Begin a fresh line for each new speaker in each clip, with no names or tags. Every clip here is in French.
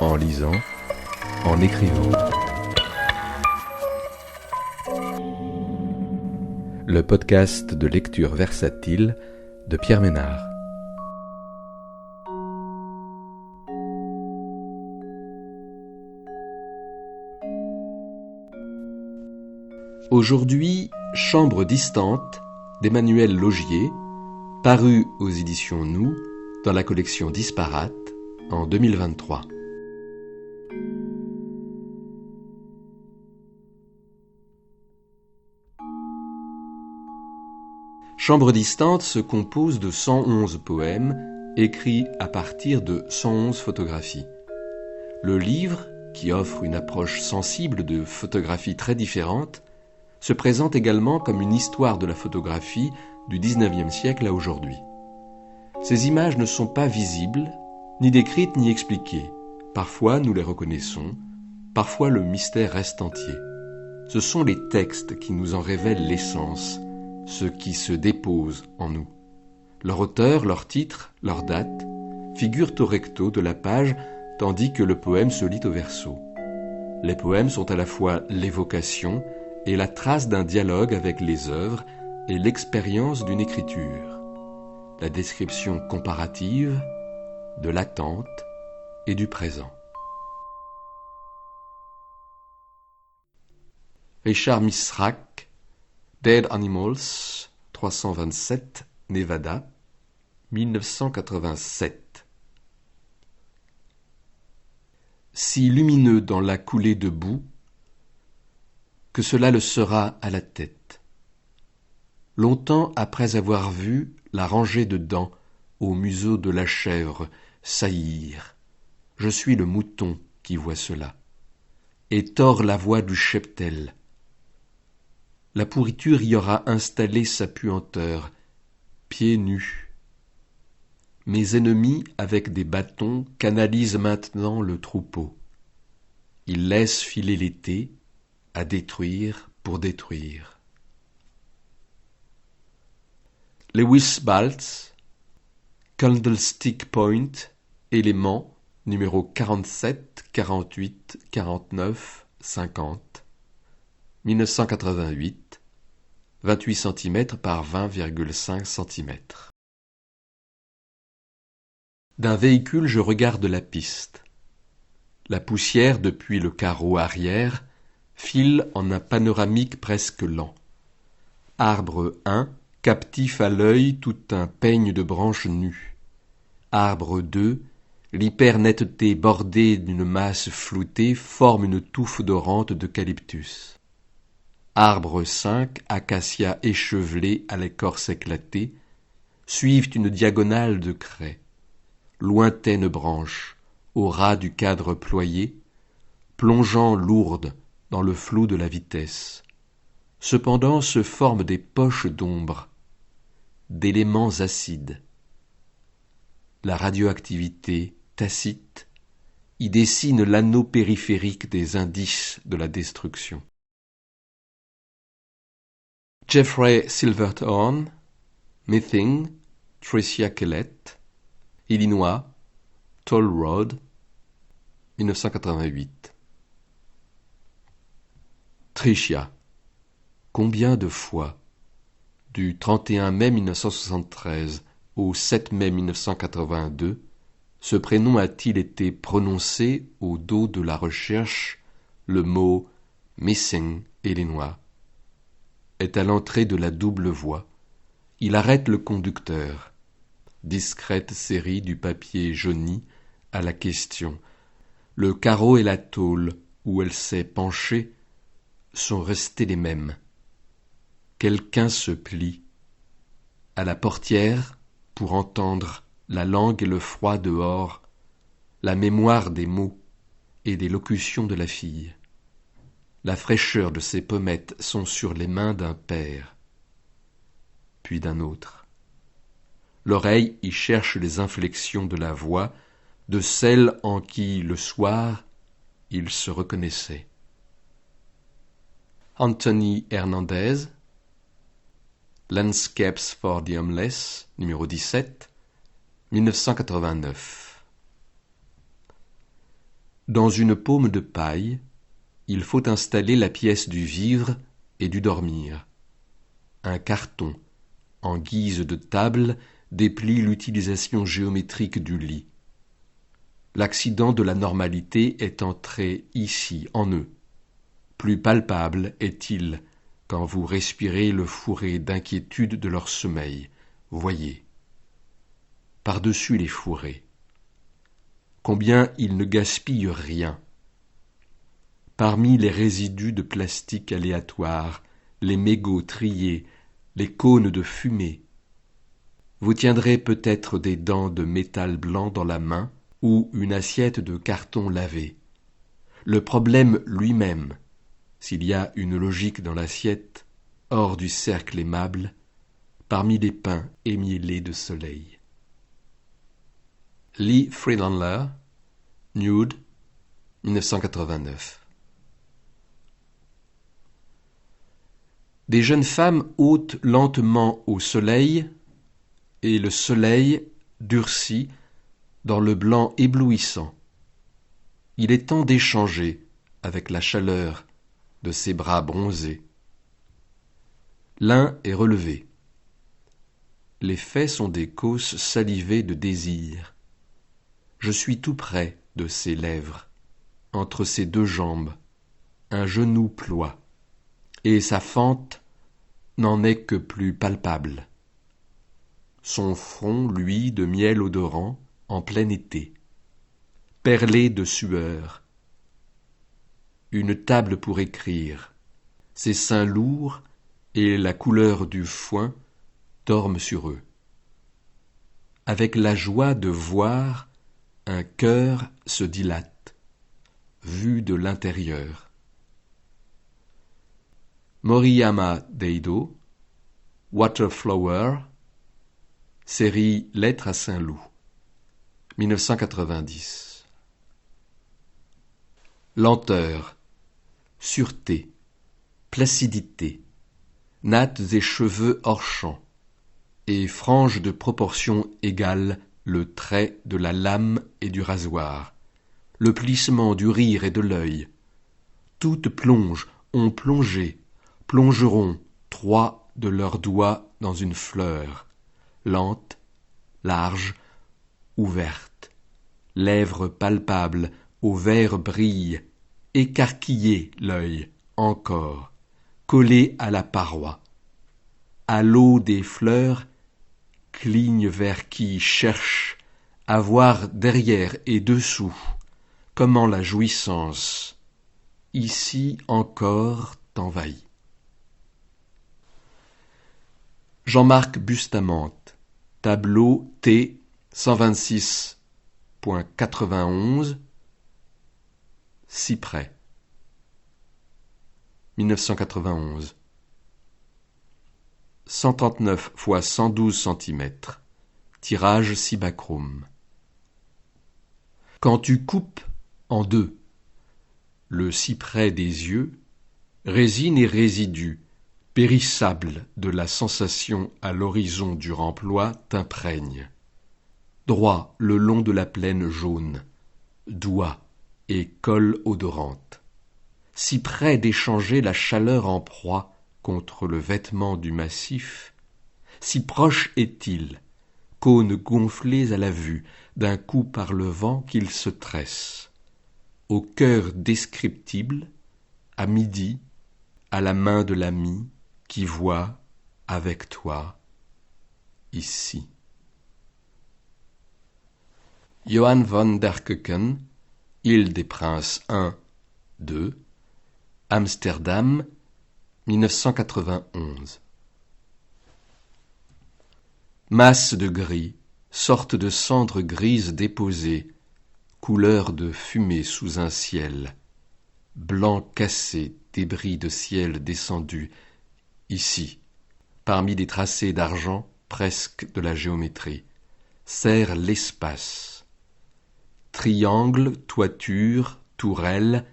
en lisant, en écrivant. Le podcast de lecture versatile de Pierre Ménard. Aujourd'hui, Chambre distante d'Emmanuel Laugier, paru aux éditions Nous, dans la collection Disparate, en 2023. Chambre distante se compose de 111 poèmes écrits à partir de 111 photographies. Le livre, qui offre une approche sensible de photographies très différentes, se présente également comme une histoire de la photographie du XIXe siècle à aujourd'hui. Ces images ne sont pas visibles, ni décrites ni expliquées. Parfois nous les reconnaissons, parfois le mystère reste entier. Ce sont les textes qui nous en révèlent l'essence, ce qui se dépose en nous. Leur auteur, leur titre, leur date figurent au recto de la page tandis que le poème se lit au verso. Les poèmes sont à la fois l'évocation et la trace d'un dialogue avec les œuvres et l'expérience d'une écriture, la description comparative de l'attente et du présent. Richard Misrach, Dead Animals, 327, Nevada, 1987. Si lumineux dans la coulée de boue, que cela le sera à la tête. Longtemps après avoir vu la rangée de dents au museau de la chèvre saillir, je suis le mouton qui voit cela, et tord la voix du cheptel. La pourriture y aura installé sa puanteur, pieds nus. Mes ennemis, avec des bâtons, canalisent maintenant le troupeau. Ils laissent filer l'été, à détruire pour détruire. Lewis Baltz, Candlestick Point, éléments, numéro 47, 48, 49, 50, 1988, 28 cm par 20,5 cm. D'un véhicule, je regarde la piste. La poussière, depuis le carreau arrière, file en un panoramique presque lent. Arbre 1, captif à l'œil tout un peigne de branches nues. Arbre 2, l'hypernetteté bordée d'une masse floutée forme une touffe dorante d'eucalyptus. Arbre 5, acacia échevelé à l'écorce éclatée, suivent une diagonale de craies. Lointaines branches, au ras du cadre ployé, plongeant lourdes dans le flou de la vitesse. Cependant se forment des poches d'ombre, d'éléments acides. La radioactivité tacite y dessine l'anneau périphérique des indices de la destruction. Jeffrey Silverthorne, Mething, Tricia Kellett, Illinois, Toll Road, 1988. Tricia. Combien de fois, du 31 mai 1973 au 7 mai 1982, ce prénom a-t-il été prononcé au dos de la recherche, le mot « Missing Illinois » est à l'entrée de la double voie. Il arrête le conducteur. Discrète série du papier jauni à la question. Le carreau et la tôle où elle s'est penchée sont restés les mêmes. Quelqu'un se plie à la portière pour entendre la langue et le froid dehors, la mémoire des mots et des locutions de la fille. La fraîcheur de ses pommettes sont sur les mains d'un père, puis d'un autre. L'oreille y cherche les inflexions de la voix, de celle en qui, le soir, il se reconnaissait. Anthony Hernandez, Landscapes for the Homeless, numéro 17, 1989. Dans une paume de paille, il faut installer la pièce du vivre et du dormir. Un carton, en guise de table, déplie l'utilisation géométrique du lit. L'accident de la normalité est entré ici, en eux. Plus palpable est-il quand vous respirez le fourré d'inquiétude de leur sommeil. Voyez. Par-dessus les fourrés. Combien ils ne gaspillent rien. Parmi les résidus de plastique aléatoires, les mégots triés, les cônes de fumée, vous tiendrez peut-être des dents de métal blanc dans la main ou une assiette de carton lavé. Le problème lui-même, s'il y a une logique dans l'assiette, hors du cercle aimable, parmi les pains émiellés de soleil. Lee Friedlander, Nude, 1989. Des jeunes femmes ôtent lentement au soleil, et le soleil durcit dans le blanc éblouissant. Il est temps d'échanger avec la chaleur de ses bras bronzés. L'un est relevé. Les faits sont des causses salivées de désir. Je suis tout près de ses lèvres, entre ses deux jambes, un genou ploie, et sa fente n'en est que plus palpable. Son front, lui, de miel odorant, en plein été, perlé de sueur. Une table pour écrire, ses seins lourds et la couleur du foin dorment sur eux. Avec la joie de voir, un cœur se dilate, vu de l'intérieur. Moriyama Daido, Waterflower, série Lettres à Saint-Loup, 1990. Lenteur, sûreté, placidité, nattes et cheveux hors champ, et franges de proportions égales le trait de la lame et du rasoir, le plissement du rire et de l'œil. Toutes plongent, ont plongé, plongeront trois de leurs doigts dans une fleur, lente, large, ouverte, lèvres palpables, au vert brille, écarquillé l'œil, encore, collé à la paroi. À l'eau des fleurs, cligne vers qui cherche à voir derrière et dessous comment la jouissance, ici encore, t'envahit. Jean-Marc Bustamante, tableau T 126.91, Cyprès, 1991. 139 x 112 cm, tirage cibachrome. Quand tu coupes en deux le cyprès des yeux, résine et résidu, périssable de la sensation à l'horizon du remploi, t'imprègne. Droit le long de la plaine jaune, doigt et colle odorante. Si près d'échanger la chaleur en proie contre le vêtement du massif, si proche est-il, cônes gonflés à la vue, d'un coup par le vent qu'il se tresse, au cœur descriptible, à midi, à la main de l'ami qui voit avec toi ici. Johann von der Köcken, Île des Princes 1, 2, Amsterdam, 1991. Masse de gris, sorte de cendre grise déposée, couleur de fumée sous un ciel, blanc cassé, débris de ciel descendu, ici, parmi des tracés d'argent presque de la géométrie, serre l'espace. Triangle, toiture, tourelle,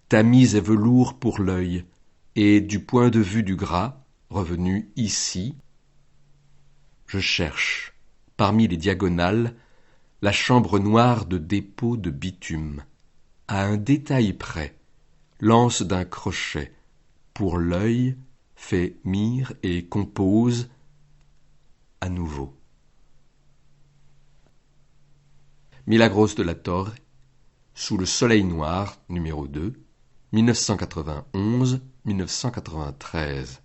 tamise et velours pour l'œil, et du point de vue du gras, revenu ici, je cherche, parmi les diagonales, la chambre noire de dépôt de bitume, à un détail près, lance d'un crochet, pour l'œil, fait mire et compose à nouveau. Milagros de la Torre, Sous le soleil noir, numéro 2, 1991-1993.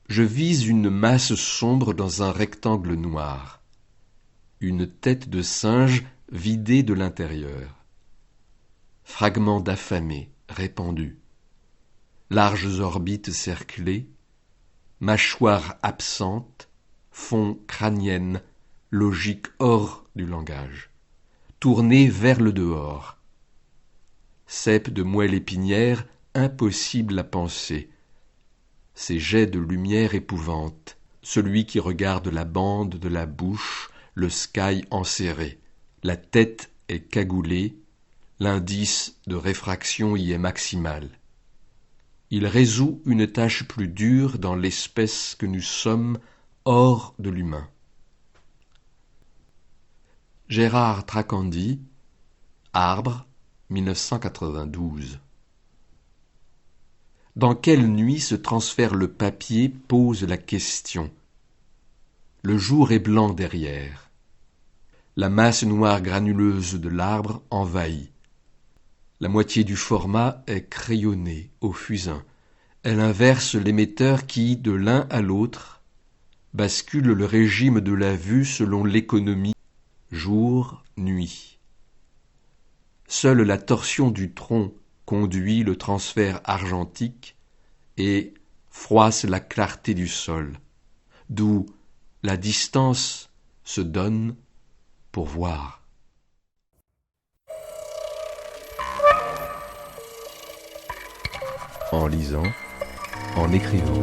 Je vise une masse sombre dans un rectangle noir, une tête de singe vidée de l'intérieur, fragments d'affamés répandus, larges orbites cerclées, mâchoires absentes, fond crânienne, logique hors du langage, tournée vers le dehors, cèpe de moelle épinière impossible à penser, ces jets de lumière épouvante, celui qui regarde la bande de la bouche, le sky enserré, la tête est cagoulée, l'indice de réfraction y est maximal. Il résout une tâche plus dure dans l'espèce que nous sommes hors de l'humain. Gérard Tracandi, Arbre, 1992. Dans quelle nuit se transfère le papier pose la question. Le jour est blanc derrière. La masse noire granuleuse de l'arbre envahit. La moitié du format est crayonnée au fusain. Elle inverse l'émetteur qui, de l'un à l'autre, bascule le régime de la vue selon l'économie jour-nuit. Seule la torsion du tronc conduit le transfert argentique et froisse la clarté du sol, d'où la distance se donne pour voir. En lisant, en écrivant.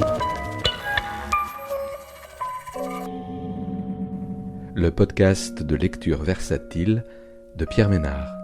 Le podcast de lecture versatile de Pierre Ménard.